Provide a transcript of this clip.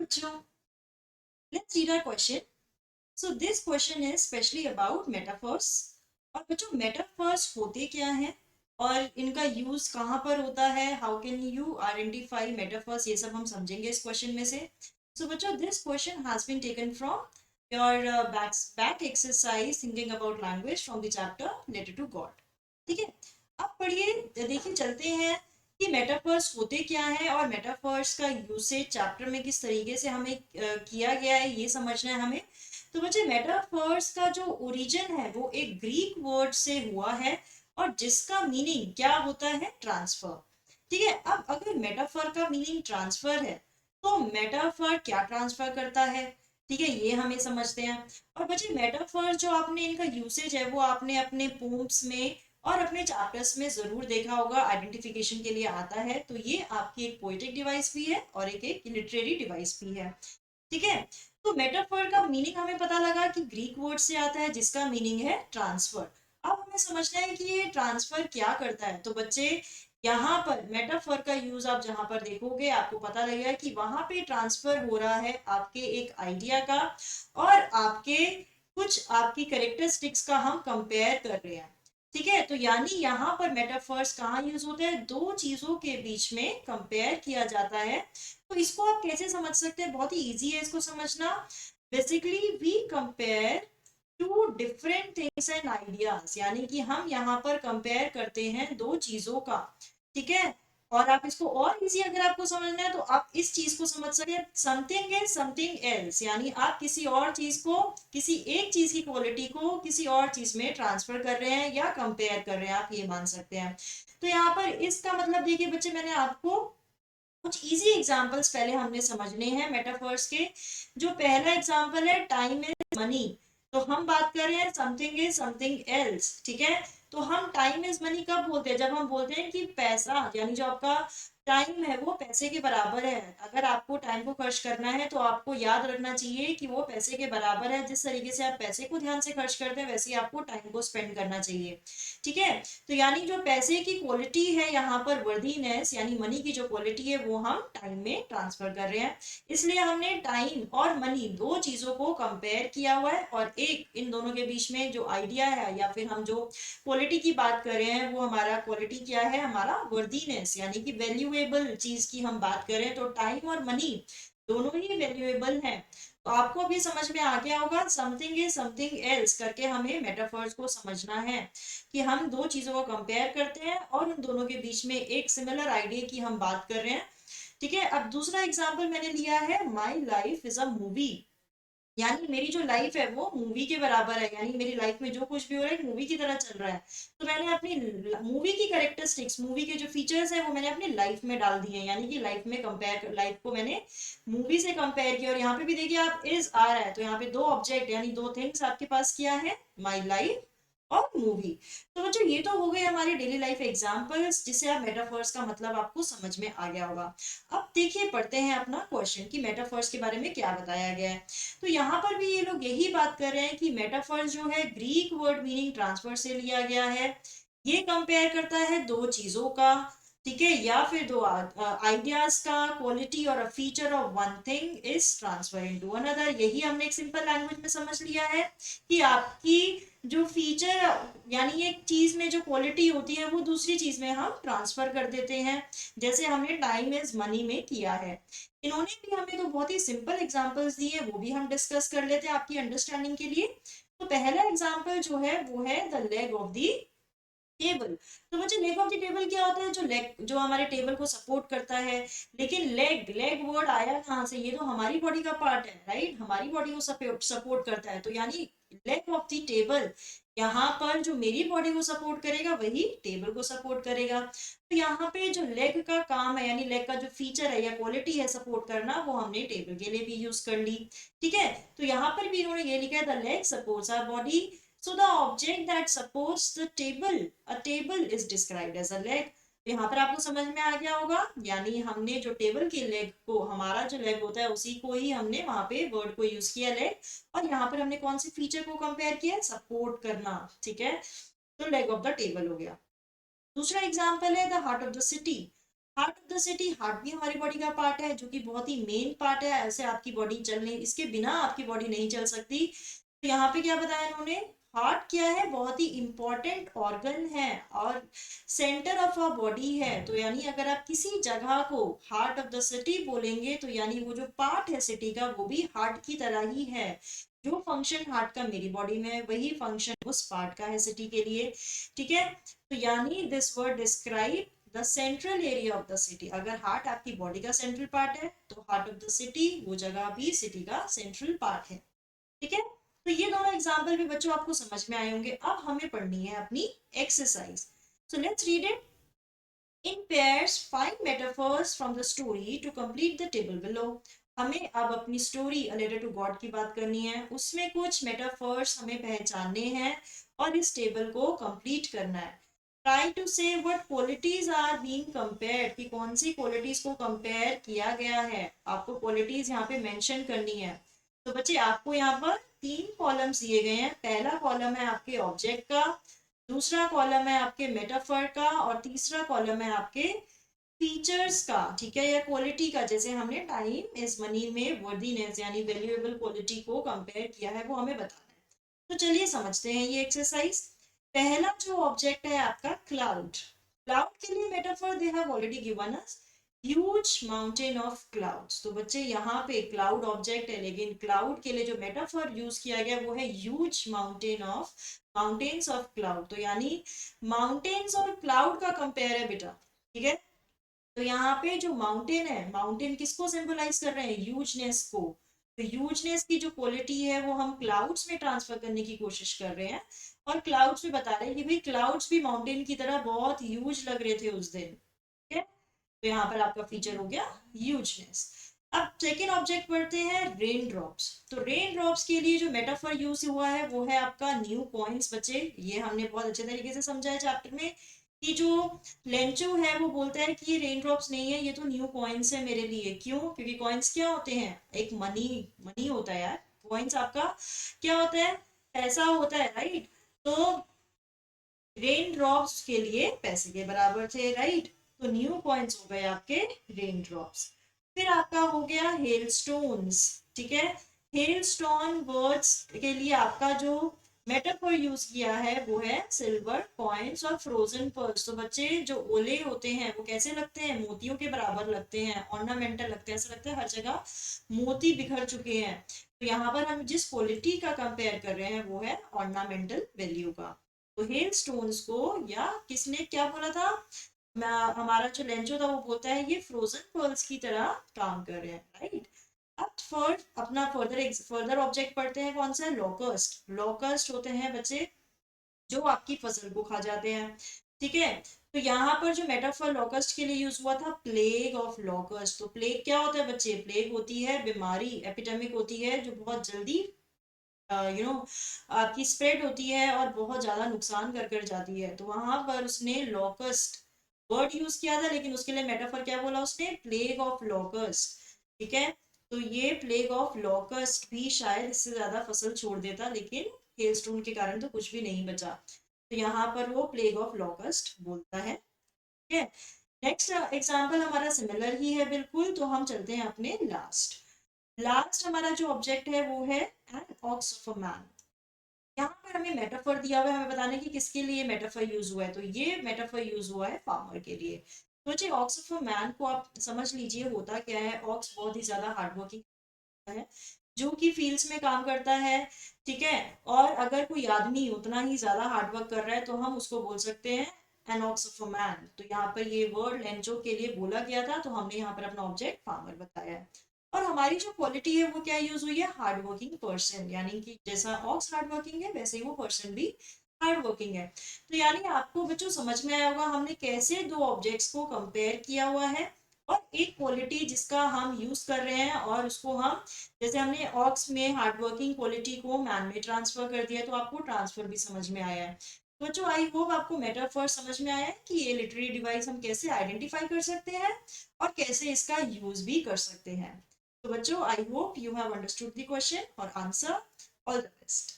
बच्चों, let's read our question. So this question is specially about metaphors. और बच्चों metaphors होते क्या हैं और इनका यूज कहाँ पर होता है, how can you identify metaphors, ये सब हम समझेंगे इस क्वेश्चन में से. So बच्चों, this question has been taken from your back exercise thinking about language from the chapter Letter to God. ठीक है, अब पढ़िए, देखिए चलते हैं कि मेटाफर्स होते क्या हैं और मेटाफर्स का यूसेज चैप्टर में किस तरीके से हमें किया गया है, ये समझना है हमें. तो बच्चे, मेटाफर्स का जो ओरिजिन है वो एक ग्रीक वर्ड से हुआ है और जिसका मीनिंग क्या होता है, ट्रांसफर. ठीक है, अब अगर मेटाफर का मीनिंग ट्रांसफर है तो मेटाफर क्या ट्रांसफर करता है, ठीक है, ये हमें समझते हैं. और बच्चे, मेटाफर जो आपने इनका यूसेज है वो आपने अपने पोम्स में और अपने चैप्टर्स में जरूर देखा होगा, आइडेंटिफिकेशन के लिए आता है. तो ये आपकी एक पोएटिक डिवाइस भी है और एक लिटरेरी डिवाइस भी है. ठीक है, तो मेटाफर का मीनिंग हमें पता लगा कि ग्रीक वर्ड से आता है जिसका मीनिंग है ट्रांसफर. अब हमें समझना है कि ये ट्रांसफर क्या करता है. तो बच्चे, यहाँ पर मेटाफर का यूज आप जहां पर देखोगे आपको पता लगेगा कि वहां पे ट्रांसफर हो रहा है आपके एक आइडिया का और आपके कुछ आपकी करेक्टरिस्टिक्स का हम कंपेयर कर रहे हैं. ठीक है, तो यानी यहाँ पर मेटाफर्स कहाँ यूज होते हैं, दो चीजों के बीच में कंपेयर किया जाता है. तो इसको आप कैसे समझ सकते हैं, बहुत ही इजी है इसको समझना. Basically we compare two different things and ideas, यानी कि हम यहाँ पर कंपेयर करते हैं दो चीजों का. ठीक है, और आप इसको और इजी अगर आपको समझना है तो आप इस चीज को समझ सकते हैं, समथिंग इज समथिंग एल्स, यानी आप किसी और चीज को, किसी एक चीज की क्वालिटी को किसी और चीज में ट्रांसफर कर रहे हैं या कंपेयर कर रहे हैं, आप ये मान सकते हैं. तो यहाँ पर इसका मतलब देखिए बच्चे, मैंने आपको कुछ इजी एग्जांपल्स पहले हमने समझने हैं मेटाफर्स के. जो पहला एग्जांपल है, टाइम इज मनी. तो हम बात कर रहे हैं समथिंग इज समथिंग एल्स. ठीक है, तो हम टाइम इज मनी कब बोलते हैं, जब हम बोलते हैं कि पैसा, यानी जो आपका टाइम है वो पैसे के बराबर है. अगर आपको टाइम को खर्च करना है तो आपको याद रखना चाहिए कि वो पैसे के बराबर है. जिस तरीके से आप पैसे को ध्यान से खर्च करते हैं वैसे ही आपको टाइम को स्पेंड करना चाहिए. ठीक है, तो यानी जो पैसे की क्वालिटी है यहाँ पर वर्दीनेस, यानी मनी की जो क्वालिटी है वो हम टाइम में ट्रांसफर कर रहे हैं. इसलिए हमने टाइम और मनी दो चीजों को कंपेयर किया हुआ है और एक इन दोनों के बीच में जो आइडिया है या फिर हम जो क्वालिटी की बात कर रहे हैं वो हमारा क्वालिटी क्या है, हमारा वर्दीनेस, यानी कि वैल्यूएबल चीज की हम बात करें तो टाइम और मनी दोनों ही वैल्यूएबल हैं. तो आपको अभी समझ में आ गया होगा, समथिंग इज समथिंग एल्स करके हमें मेटाफर्स को समझना है कि हम दो चीजों को कंपेयर करते हैं और उन दोनों के बीच में एक सिमिलर आइडिया की हम बात कर रहे हैं. ठीक है, अब दूसरा एग्जाम्पल मैंने लिया है, my life is a movie. यानी मेरी जो लाइफ है वो मूवी के बराबर है, यानी मेरी लाइफ में जो कुछ भी हो रहा है मूवी की तरह चल रहा है. तो मैंने अपनी मूवी की कैरेक्टरिस्टिक्स, मूवी के जो फीचर्स है वो मैंने अपनी लाइफ में डाल दिए हैं, यानी कि लाइफ में कंपेयर, लाइफ को मैंने मूवी से कंपेयर किया. और यहाँ पे भी देखिए आप इज आ रहा है तो यहाँ पे दो ऑब्जेक्ट यानी दो थिंग्स आपके पास क्या है, माई लाइफ और मूवी. तो बच्चों, ये तो हो गए हमारे डेली लाइफ एग्जांपल्स जिससे आप मेटाफर्स का मतलब आपको समझ में आ गया होगा. अब देखिए, पढ़ते हैं अपना क्वेश्चन कि मेटाफर्स के बारे में क्या बताया गया है. तो यहाँ पर भी ये लोग यही बात कर रहे हैं कि मेटाफर जो है ग्रीक वर्ड मीनिंग ट्रांसफर से लिया गया है. ये कंपेयर करता है दो चीजों का, ठीक है, या फिर दो आइडियाज का, क्वालिटी और a feature of one thing is transfer into another. यही हमने एक सिंपल लैंग्वेज में समझ लिया है कि आपकी जो फीचर, यानी एक चीज में जो क्वालिटी होती है वो दूसरी चीज में हम ट्रांसफर कर देते हैं, जैसे हमने टाइम इज मनी में किया है. इन्होंने भी हमें तो बहुत ही सिंपल एग्जांपल्स दिए, वो भी हम डिस्कस कर लेते हैं आपकी अंडरस्टैंडिंग के लिए. तो पहला एग्जांपल जो है वो है the leg of the table. तो मुझे लेग ऑफ द टेबल क्या होता है, जो लेग जो हमारे टेबल को सपोर्ट करता है. लेकिन लेग लेग वर्ड आया कहाँ से, ये तो हमारी बॉडी का पार्ट है, राइट, हमारी बॉडी को सपोर्ट करता है. तो यानी लेग ऑफ द टेबल, यहाँ पर जो मेरी बॉडी को सपोर्ट करेगा वही टेबल को सपोर्ट करेगा. तो यहाँ पे जो लेग का काम है, यानी लेग का जो फीचर है या क्वालिटी है सपोर्ट करना, वो हमने टेबल के लिए भी यूज कर ली. ठीक है, तो यहाँ पर भी इन्होंने ये लिखा है, the leg supports our body. So the object that supports the table, a table is described as a leg. तो यहाँ पर आपको समझ में आ गया होगा, यानी हमने जो टेबल के लेग को, हमारा जो लेग होता है उसी को ही हमने वहां पे वर्ड को यूज किया लेग, और यहाँ पर हमने कौन सी फीचर को कंपेयर किया, सपोर्ट करना. ठीक है, तो लेग ऑफ द टेबल हो गया. दूसरा एग्जाम्पल है the heart of the city. Heart of the city, heart भी हमारी बॉडी का पार्ट है जो कि बहुत ही मेन पार्ट है, ऐसे आपकी बॉडी चलने, इसके बिना आपकी बॉडी नहीं चल सकती। तो यहाँ पे क्या बताया इन्होंने, हार्ट क्या है, बहुत ही इंपॉर्टेंट ऑर्गन है और सेंटर ऑफ अ बॉडी है। तो यानी अगर आप किसी जगह को हार्ट ऑफ द सिटी बोलेंगे तो यानी वो जो पार्ट है सिटी का वो भी हार्ट की तरह ही है। जो फंक्शन हार्ट का मेरी बॉडी में है वही फंक्शन उस पार्ट का है सिटी के लिए। ठीक है, तो यानी this word describe the central area of the city. अगर हार्ट आपकी बॉडी का सेंट्रल पार्ट है तो हार्ट ऑफ द सिटी वो जगह भी सिटी का सेंट्रल पार्ट है। ठीक है, तो ये दोनों एग्जाम्पल भी बच्चों आपको समझ में आए होंगे। अब हमें पढ़नी है अपनी exercise. So let's read it. In pairs find metaphors from the story to complete the table below. हमें अब अपनी story a letter to God की बात करनी है, उसमें कुछ मेटाफर्स हमें पहचानने हैं और इस टेबल को कंप्लीट करना है। Try to say what qualities are being compared, कि कौन सी क्वालिटीज को कंपेयर किया गया है, आपको क्वालिटीज यहाँ पे मेंशन करनी है। तो बच्चे आपको यहाँ पर 3 कॉलम्स दिए गए हैं। पहला कॉलम है आपके ऑब्जेक्ट का, दूसरा कॉलम है आपके मेटाफर का और तीसरा कॉलम है आपके फीचर्स का। ठीक है, या क्वालिटी का, जैसे हमने टाइम इज मनी में वर्दीनेस यानी वैल्यूएबल क्वालिटी को कंपेयर किया है वो हमें बताना है। तो चलिए समझते हैं ये एक्सरसाइज। पहला जो ऑब्जेक्ट है आपका क्लाउड। क्लाउड के लिए metaphor they have already given us, huge mountain of clouds. तो बच्चे यहाँ पे क्लाउड ऑब्जेक्ट है लेकिन क्लाउड के लिए जो मेटाफर यूज किया गया वो है ह्यूज माउंटेन्स ऑफ क्लाउड। तो यानी माउंटेन्स और क्लाउड का कंपेयर है बेटा। ठीक है, तो यहाँ पे जो माउंटेन है, माउंटेन किसको सिंबलाइज कर रहे हैं, ह्यूजनेस को। तो ह्यूजनेस की जो क्वालिटी है वो हम क्लाउड्स में ट्रांसफर करने की कोशिश कर रहे हैं और क्लाउड्स में बता रहे हैं कि भाई क्लाउड्स भी माउंटेन की तरह बहुत ह्यूज लग रहे थे उस दिन। ठीक है, तो यहाँ पर आपका फीचर हो गया ह्यूजनेस। अब सेकेंड ऑब्जेक्ट पढ़ते हैं रेन ड्रॉप्स। तो रेन ड्रॉप्स के लिए जो मेटाफर यूज हुआ है वो है आपका न्यू कॉइन्स। बच्चे ये हमने बहुत अच्छे तरीके से समझा है चैप्टर में कि जो लेंचो है वो बोलता है कि ये रेन ड्रॉप्स नहीं है, ये तो न्यू कॉइन्स है मेरे लिए। क्यों? क्योंकि कॉइन्स क्या होते हैं, एक मनी, मनी होता है यार। कॉइन्स आपका क्या होता है, पैसा होता है, राइट। तो रेन ड्रॉप्स के लिए पैसे के बराबर थे, राइट। तो न्यू कॉइन्स हो गए आपके रेन ड्रॉप्स। फिर आपका हो गया हेल स्टोन्स। ठीक है, हेल स्टोन वर्ड्स के लिए आपका जो मेटाफर यूज किया है वो है सिल्वर कॉइन्स और फ्रोजन पर्ल्स। तो बच्चे जो ओले होते हैं वो कैसे लगते हैं, मोतियों के बराबर लगते हैं, ऑर्नामेंटल लगते हैं, ऐसा लगता है हर जगह मोती बिखर चुके हैं। तो यहाँ पर हम जिस क्वालिटी का कंपेयर कर रहे हैं वो है ऑर्नामेंटल वैल्यू का। तो हेल स्टोन्स को, या किसने क्या बोला था, हमारा जो लेंचो था वो बोलता है ये फ्रोजन पर्ल्स की तरह काम कर रहे हैं, राइट। अब थर्ड अपना फर्दर ऑब्जेक्ट पढ़ते हैं, कौन सा है, लॉकस्ट। लॉकस्ट होते हैं बच्चे जो आपकी फसल को खा जाते हैं। ठीक है, तो यहाँ पर जो मेटाफर लॉकस्ट के लिए यूज हुआ था प्लेग ऑफ लॉकस्ट। तो प्लेग क्या होता है बच्चे, प्लेग होती है बीमारी, एपिडेमिक होती है जो बहुत जल्दी आपकी स्प्रेड होती है और बहुत ज्यादा नुकसान कर कर जाती है। तो वहां पर उसने लॉकस्ट वर्ड यूज किया था लेकिन उसके लिए मेटाफर क्या बोला उसने, प्लेग ऑफ लॉकस्ट। ठीक है, तो ये प्लेग ऑफ लॉकस्ट भी शायद इससे ज्यादा फसल छोड़ देता लेकिन हेलस्टोन के कारण तो कुछ भी नहीं बचा। तो यहाँ पर वो प्लेग ऑफ लॉकस्ट बोलता है। ठीक है, नेक्स्ट एग्जाम्पल हमारा सिमिलर ही है बिल्कुल। तो हम चलते हैं अपने लास्ट हमारा जो ऑब्जेक्ट है वो है an ox of a man. यहाँ पर हमें मेटाफर दिया हुआ है, हमें बताना है कि किसके लिए मेटाफर यूज हुआ है। तो ये मेटाफर यूज हुआ है फार्मर के लिए। तो जी ऑक्स ऑफ अ मैन को आप समझ लीजिए होता क्या है, ऑक्स बहुत ही ज्यादा हार्डवर्किंग है जो कि फील्ड्स में काम करता है। ठीक है, और अगर कोई आदमी उतना ही ज्यादा हार्डवर्क कर रहा है तो हम उसको बोल सकते हैं an ox of a man. तो यहाँ पर ये वर्ड लेंचो के लिए बोला गया था तो हमने यहाँ पर अपना ऑब्जेक्ट फार्मर बताया है। और हमारी जो क्वालिटी है वो क्या यूज हुई है, हार्ड वर्किंग पर्सन। यानी कि जैसा ऑक्स हार्ड वर्किंग है वैसे ही वो पर्सन भी हार्ड वर्किंग है। तो यानी आपको बच्चों समझ में आया होगा हमने कैसे दो ऑब्जेक्ट्स को कंपेयर किया हुआ है और एक क्वालिटी जिसका हम यूज कर रहे हैं और उसको हम, जैसे हमने ऑक्स में हार्ड वर्किंग क्वालिटी को मैन में ट्रांसफर कर दिया तो आपको ट्रांसफर भी समझ में आया है। तो बच्चों आई होप आपको मेटाफर समझ में आया है कि ये लिटरेरी डिवाइस हम कैसे आइडेंटिफाई कर सकते हैं और कैसे इसका यूज भी कर सकते हैं। तो बच्चों I hope you have understood the question और आंसर। All the best.